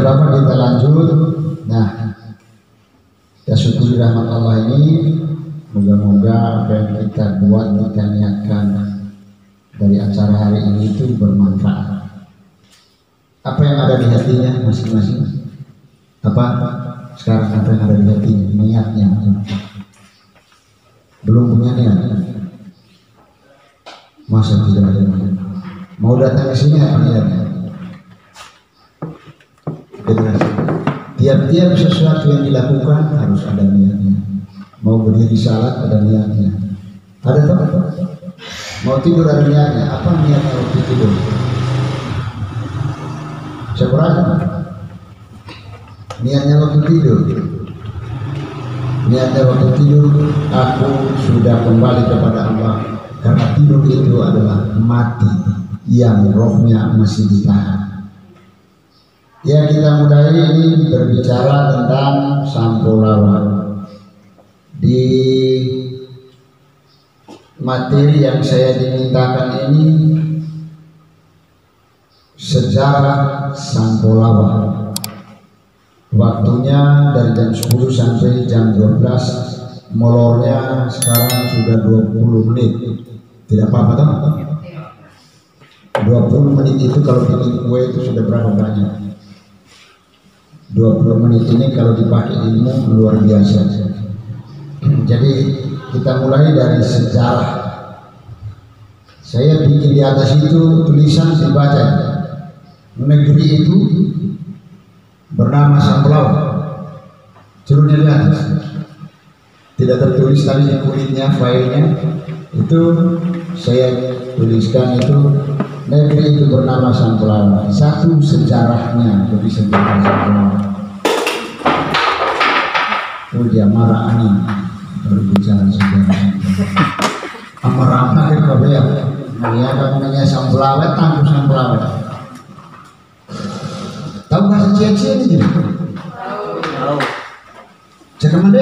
Bapak kita lanjut. Nah, kita syukuri rahmat Allah ini. Moga-moga apa yang kita buat, kita niatkan dari acara hari ini itu bermanfaat. Apa yang ada di hatinya masing-masing? Apa? Sekarang apa yang ada di hatinya? Niatnya. Belum punya niat. Masa tidak ada niat? Mau datang ke sini apa niatnya? Tiap-tiap sesuatu yang dilakukan harus ada niatnya. Mau berdiri salat ada niatnya. Ada tak? Mau tidur ada niatnya. Apa niatnya waktu tidur? Siapa? Niatnya waktu tidur. Niatnya waktu tidur, aku sudah kembali kepada Allah. Karena tidur itu adalah mati yang rohnya masih ditahan. Ya, kita mulai ini berbicara tentang Sampurawa. Di materi yang saya dimintakan ini sejarah Sampurawa. Waktunya dari jam 10 sampai jam 12. Molornya sekarang sudah 20 menit. Tidak apa-apa toh? 20 menit itu kalau bikin kue itu sudah berapa banyak? 20 menit ini kalau dipakai ilmu luar biasa. Jadi kita mulai dari sejarah. Saya bikin di atas itu tulisan dibaca. Negeri itu bernama Sampurawa. Turunnya di atas. Tidak tertulis tadi di kulitnya, filenya. Itu saya tuliskan itu negeri itu bernama Sampurawa. Satu sejarahnya dari sejarah Sampurawa. Oh, dia marah angin berbicara sejarah. Amarah ke kabeh. Dia namanya Sampurawa, tangguh Sampurawa. Tahu bahasa Cia-Cia ini? Tahu. Cakap mana?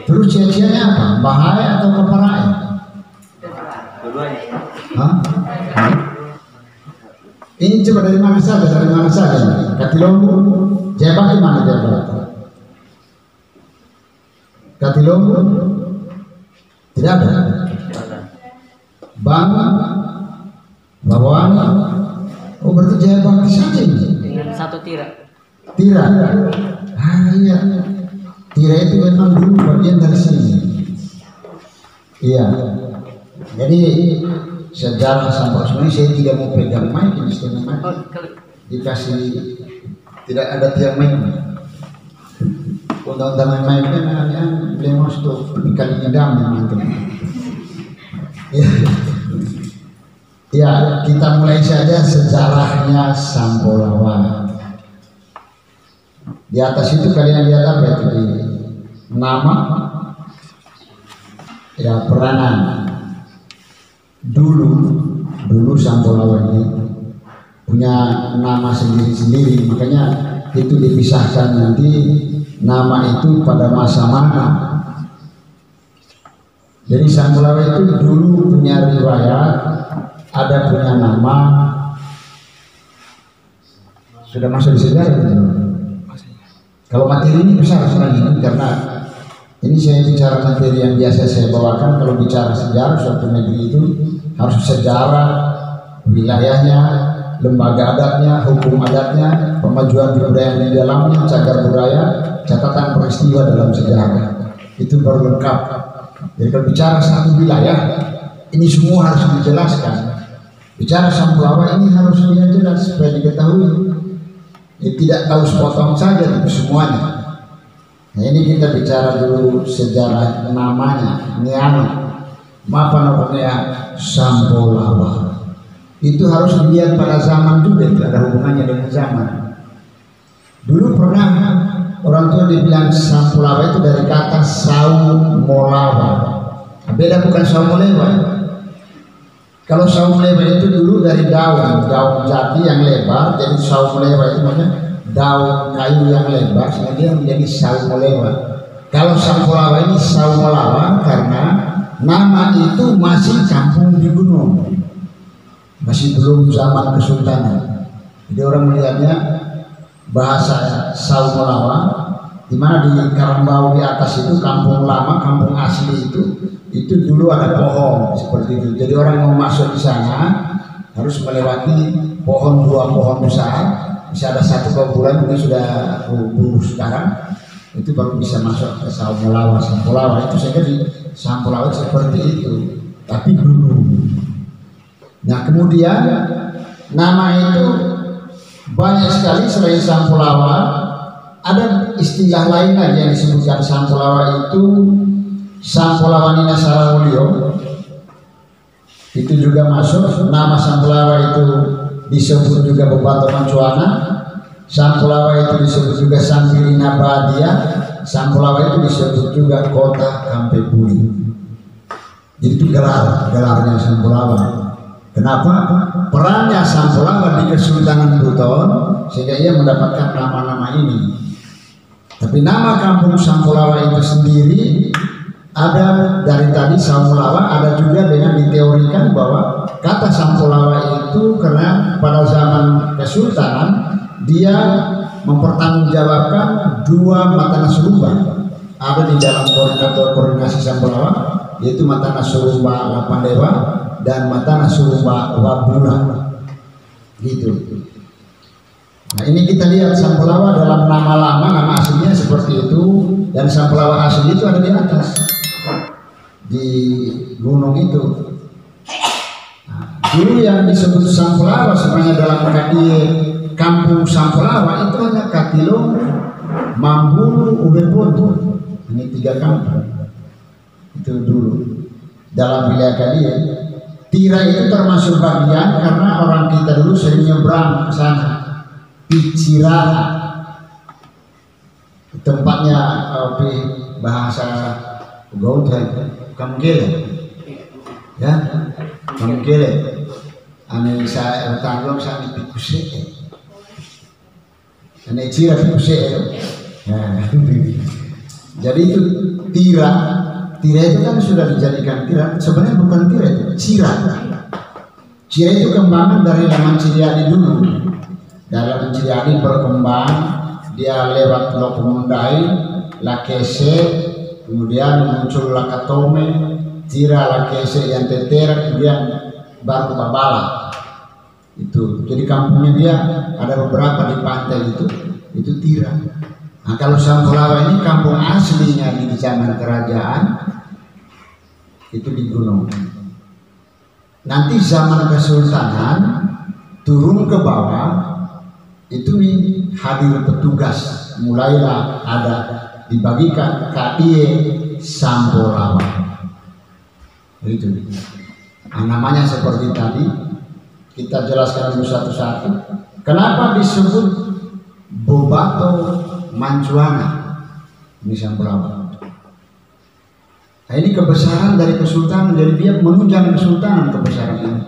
Terus Cia-Cianya apa? Bahaya atau keparai? Dua-duanya. Hah? Ini coba dari mana saja? Dari mana saja? Katilombo, Jabat di mana Jabat? Katilombo tidak ada. Bang, Bawang, oh berarti Jabat saja ini. Dengan satu tira. Tira. Ah iya. Tira itu memang dulu bagian dari sini. Iya. Jadi sejarah Sampurawa sebenarnya saya tidak mau pegang mic ini setengah mic. Dikasih tidak ada tiang mic. Undang-undang mic-nya namanya lemos tuh ikan idam nanti. Ya. Ya, kita mulai saja sejarahnya Sampurawa. Di atas itu kalian lihat apa itu? Nama, ya peranan. Dulu Sampurawa ini punya nama sendiri-sendiri, makanya itu dipisahkan nanti nama itu pada masa mana. Jadi Sampurawa itu dulu punya riwayat, ada punya nama, sudah masuk di sejarah itu. Kalau materi ini besar sekali ini karena ini saya bicara materi yang biasa saya bawakan. Kalau bicara sejarah suatu negeri itu harus sejarah wilayahnya, lembaga adatnya, hukum adatnya, pemajuan budaya di dalamnya, cagar budaya, catatan peristiwa dalam sejarah. Itu baru lengkap. Jadi kalau bicara satu wilayah, ini semua harus dijelaskan. Bicara Sampurawa ini harus dia jelas supaya diketahui. Tidak tahu sepotong saja tapi semuanya. Nah ini kita bicara dulu sejarah namanya, Niana. Apa namanya Sampurawa. Itu harus dilihat pada zaman juga, tidak ada hubungannya dengan zaman. Dulu pernah orang tua dibilang Sampurawa itu dari kata Saumolawa. Beda bukan Saumolewa. Kalau Saumolewa itu dulu dari daun jati yang lebar, jadi Saumolewa itu maksudnya daun kayu yang lebar, sehingga dia menjadi Saumolewa. Kalau Sampurawa ini Saumolawa karena nama itu masih kampung di gunung, masih belum zaman kesultanan. Jadi orang melihatnya bahasa Saumulawa, di mana di Karambau di atas itu kampung lama, kampung asli itu dulu ada pohon seperti itu. Jadi orang yang mau masuk di sana harus melewati pohon, dua pohon besar, bisa ada satu kuburan ini sudah rubuh sekarang, itu baru bisa masuk ke Saumulawa. Sampulawa itu saya di Sampulawa seperti itu, tapi dulu. Nah kemudian nama itu banyak sekali selain Sampulawa, ada istilah lain lagi yang disebutkan Sampulawa itu Sampulawa Nina Sarawulio. Itu juga masuk. Nama Sampulawa itu disebut juga Bobato Mancuana. Sampulawa itu disebut juga Sampirina Badia. Sampulawa itu disebut juga Kota Kampepuli. Jadi itu gelarnya Sampulawa. Kenapa? Perannya Sampulawa di Kesultanan Buton sehingga ia mendapatkan nama-nama ini. Tapi nama kampung Sampulawa itu sendiri ada dari tadi Saumulawa, ada juga dengan diteorikan bahwa kata Sampulawa itu karena pada zaman Kesultanan dia mempertanggungjawabkan dua Matana Suruba ada di dalam koordinasi Sampulawa, yaitu Matana Suruba Lapandewa dan Matana Suruba Wabula gitu. Nah ini kita lihat Sampulawa dalam nama lama, nama aslinya seperti itu, dan Sampulawa asli itu ada di atas di gunung itu. Nah, dulu yang disebut Sampulawa sebenarnya dalam kadie kampung Sampulawa itu hanya Katilo, Mambulu, Ubepoto. Ini 3 kampung itu dulu dalam wilayah kadie. Tira itu termasuk bagian karena orang kita dulu sering nyebrang ke sana. Picirana tempatnya bahasa Gauta Kamgele ya, Kamgele ane saya tanggung saya dipikuse ane cira pikuse ya. Jadi itu tira itu kan sudah dijadikan tira, sebenarnya bukan tira, itu cira itu kembangan dari Laman Ciriani dulu. Dalam Ciriani berkembang, dia lewat Lopomundai, Lakese, kemudian muncul Lakatome, Tira, Lakese, yang Tetera, kemudian baru Babala. Itu, jadi kampungnya dia ada beberapa di pantai itu Tira. Nah kalau Sampulawa ini kampung aslinya di zaman kerajaan itu di gunung. Nanti zaman Kesultanan turun ke bawah. Itu hadir petugas, mulailah ada dibagikan KIE Sampulawa. Itu namanya seperti tadi kita jelaskan dulu satu-satu. Kenapa disebut Bobato Mancuana ini Sampulawa? Nah ini kebesaran dari Kesultanan, jadi dia menunjang Kesultanan kebesaran ini.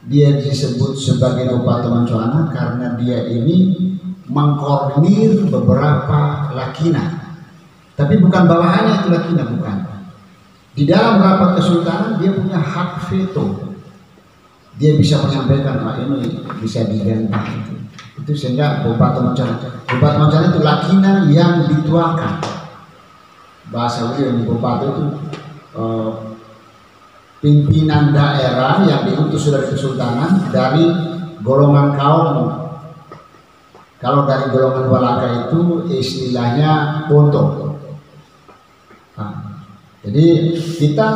Dia disebut sebagai Bobato Mancuana karena dia ini mengkoordinir beberapa lakina, tapi bukan bawahannya itu lakina, bukan. Di dalam rapat Kesultanan dia punya hak veto, dia bisa menyampaikan Pak ini bisa diganti itu sehingga Bobato Mancuana itu lakina yang dituakan. Bahasa beliau Bobato itu pimpinan daerah yang diutus dari Kesultanan dari golongan kaum. Kalau dari golongan Walaka itu istilahnya Ponto. Nah, jadi kita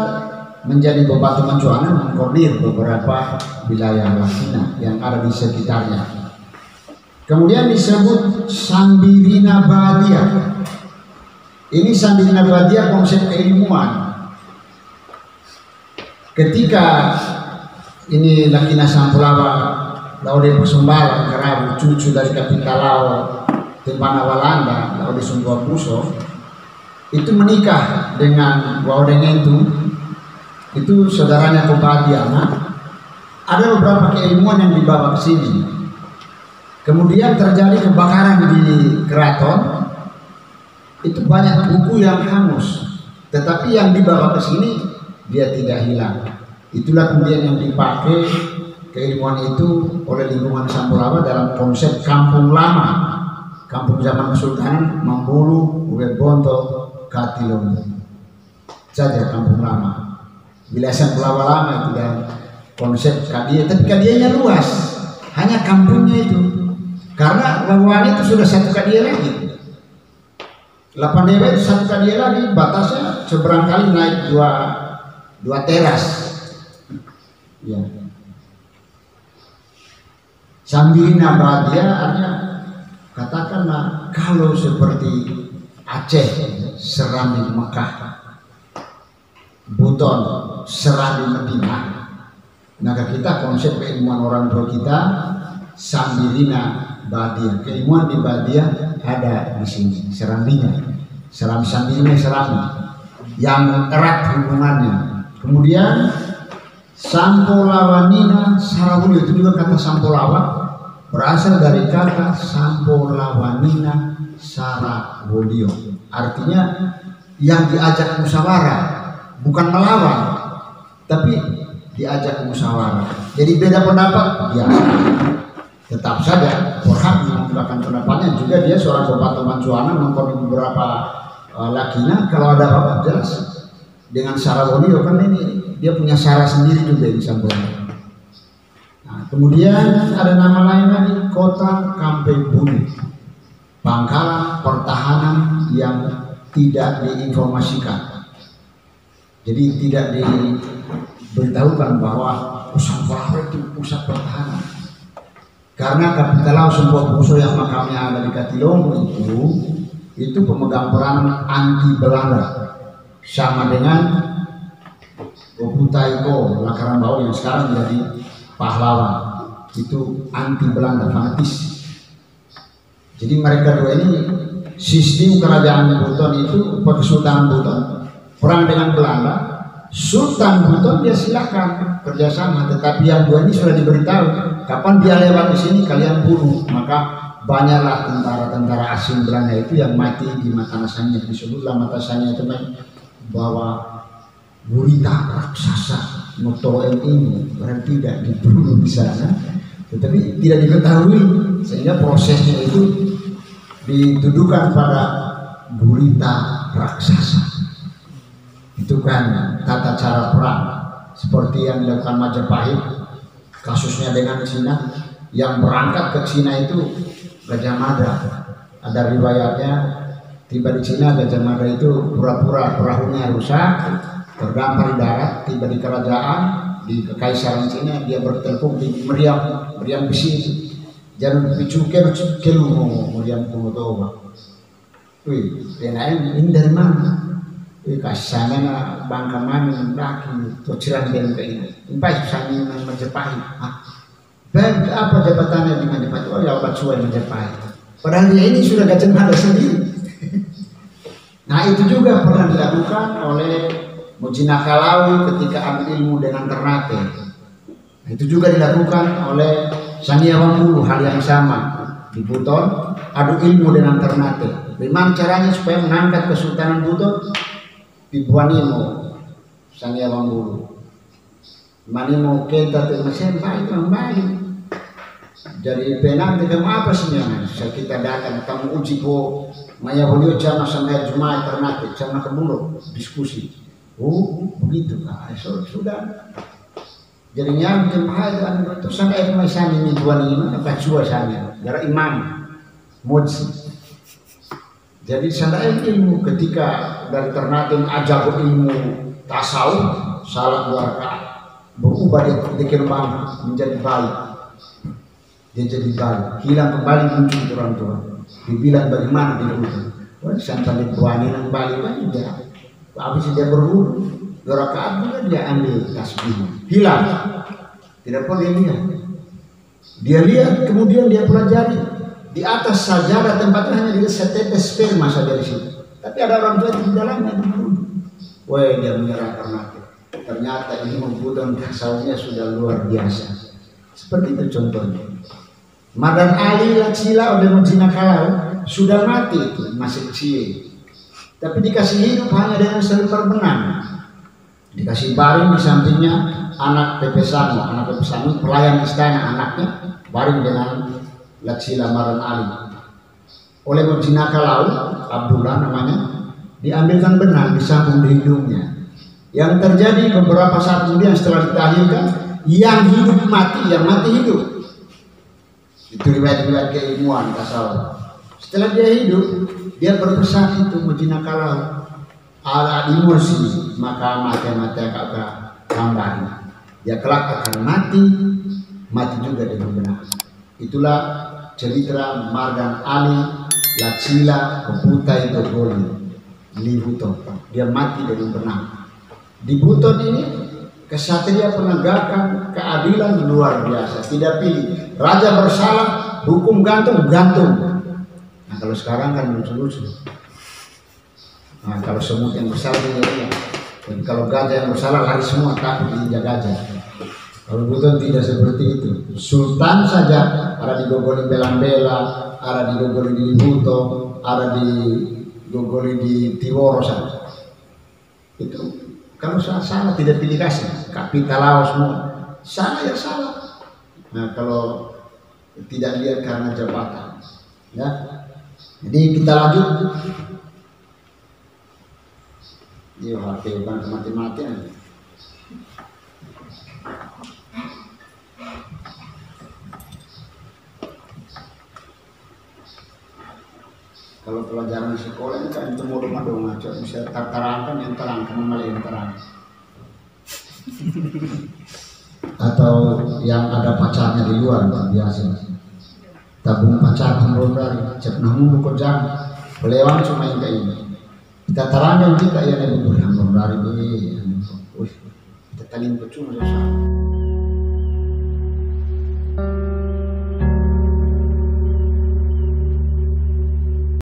menjadi Bobato Mancuana mengkoordinir beberapa wilayah lakina yang ada di sekitarnya. Kemudian disebut Sambirina Badia. Ini Sambirina Badia konsep keilmuan. Ketika ini lakina Sampulawa Laude Persumbaran Kerabu cucu dari Kapitalao Tempana Walanda Laude Sumbuah Puso itu menikah dengan Waudengentu, itu saudaranya Kobadiana. Ada beberapa keilmuan yang dibawa ke sini. Kemudian terjadi kebakaran di keraton, itu banyak buku yang hangus, tetapi yang dibawa ke sini dia tidak hilang. Itulah kemudian yang dipakai keilmuan itu oleh lingkungan Sampulawa dalam konsep kampung lama. kampung zaman kesultanan Mambulu, Ubebonto, Katilon saja kampung lama. Wilayah Pulau Lama itu dan konsep Kadia, tapi Kadianya luas, hanya kampungnya itu. Karena Labuan itu sudah satu Kadia lagi. 8 dewa itu satu Kadia lagi, batasnya seberang kali naik dua teras. Ya. Sambirina Badia artinya katakanlah kalau seperti Aceh Serambi Mekah, Buton Serambi Medina, maka kita konsep keilmuan orang tua kita Sambirina Badia, keilmuan di Badia ada di sini serambinya, Sambirina Serambi yang erat hubungannya. Kemudian Sampolawanina Sarawuli itu juga kata Sampolawa berasal dari kata Sampolawanina Sarawulio, artinya yang diajak musyawarah, bukan melawan, tapi diajak musyawarah. Jadi beda pendapat biasa, tetap saja Porhab mengungkapkan pendapatnya. Juga dia seorang bupati Mancuana mengkoni beberapa lakina. Kalau ada apa jelas dengan Sarawulio kan ini dia punya syarah sendiri juga di Sampolawa. Nah, kemudian ada nama lain lagi, Kota Kampebuni, pangkalan pertahanan yang tidak diinformasikan. Jadi tidak diberitahukan bahwa Sampolawa itu pusat pertahanan. Karena Kapitalau sebuah musuh yang makamnya ada di Katilongo itu pemegang peran anti Belanda, sama dengan Oputaiko Lakarambau yang sekarang menjadi pahlawan, itu anti Belanda fanatis. Jadi mereka dua ini sistem kerajaan Buton itu Kesultanan Buton perang dengan Belanda, Sultan Buton dia silakan kerjasama, tetapi yang dua ini sudah diberitahu kapan dia lewat di sini kalian bunuh. Maka banyaklah tentara-tentara asing Belanda itu yang mati di Matasannya. Disebutlah Matasannya itu bahwa gurita raksasa Notoem ini berarti tidak dibunuh di sana, tetapi tidak diketahui, sehingga prosesnya itu dituduhkan pada gurita raksasa. Itu kan tata cara perang seperti yang dilakukan Majapahit, kasusnya dengan Cina. Yang berangkat ke Cina itu Gajah Mada. Ada riwayatnya tiba di Cina, Gajah Mada itu pura-pura perahunya rusak, terdampar di darat, tiba di kerajaan di kekaisaran Cina, dia bertelpon di meriam besi, jangan picuker kelu meriam komodo. Wih, ini dari mana? Wih, kasana bangka mami laki, tociran dan kain. Impai sami Majapahit. Baik, apa jabatannya di Majapahit? Oh ya, Bacuai Majapahit. Padahal dia ini sudah Gajah Mada sendiri. Nah, itu juga pernah dilakukan oleh Mujinakalawi ketika ambil ilmu dengan Ternate. Nah, itu juga dilakukan oleh Sania Wambulu, hal yang sama di Buton, adu ilmu dengan Ternate. Bagaimana caranya supaya mengangkat Kesultanan Buton? Di Buanimo, Sania Wambulu. Manimo kita termasuk baik kembali. Jadi penang dengan apa sih yang kita datang kamu uji ko Maya Bolio jama sampai Jumat Ternate sama kebulu diskusi. Oh begitu kak, sudah. Jadinya kemarin itu sampai kemasan ini 25 apa cua sana, gara imam mujzi. Jadi sampai ilmu ketika dari Ternate ajak ilmu tasawuf salat 2 rakaat berubah di kembang menjadi baik. Dia jadi baik, hilang kembali muncul orang tua. Dibilang bagaimana dia berubah? Wah sampai dituani yang kembali kan dia. Habis dia berwudu 2 rakaat juga dia ambil tasbih, hilang, tidak pernah dia lihat. Dia lihat kemudian dia pelajari di atas sajadah tempatnya hanya dia setetes sperma saja di situ. Tapi ada orang tua di dalamnya berwudu. Wah dia menyerah Ternate. Ternyata ini membutuhkan tasawufnya sudah luar biasa. Seperti itu contohnya. Madan Ali Lacila oleh Mujinakalau sudah mati itu masih kecil. Tapi dikasih hidup hanya dengan selembar benang. Dikasih baring di sampingnya anak Pepesano pelayan istana anaknya baring dengan Lacila Madan Ali. oleh Mujinaka Laut, Abdullah namanya, diambilkan benang, disambung di hidungnya. Yang terjadi beberapa saat kemudian setelah ditahirkan, yang hidup mati, yang mati hidup. Itu riwayat-riwayat keilmuan tasawuf. Setelah dia hidup, dia berpesan itu Mujinaka Laut, ala emosi maka mati kakak kambang. Dia kelak akan mati juga dengan benar. Itulah cerita Mardan Ali Lacila Keputai Togoli Libuton. Dia mati dengan benar. Di Buton ini kesatria penegakan keadilan luar biasa. Tidak pilih. Raja bersalah, hukum gantung. Nah kalau sekarang kan lucu-lucu. Nah kalau semut yang bersalah ya. Jadi kalau gajah yang bersalah lari semua, takut diinjak gajah. Kalau Buton tidak seperti itu. Sultan saja ada digogoli Belambela, ada digogoli di Libuto, ada digogoli di Tiworo saja. Itu kalau salah tidak pilih kasih. Kapitalau semua. Salah ya salah. Nah kalau tidak lihat karena jabatan, ya. Jadi kita lanjut. Iya, HP bukan kemati-matian. Kalau pelajaran sekolah kan itu mau rumah dong, bisa terangkan yang terangkan malah yang terang. Atau yang ada pacarnya di luar biasa. Tabung pacar menurut dari cek namun bukan jam. Pelewang cuma yang kayak ini. Kita terangkan kita yang lebih berhamburan dari ini. Kita talim percuma susah.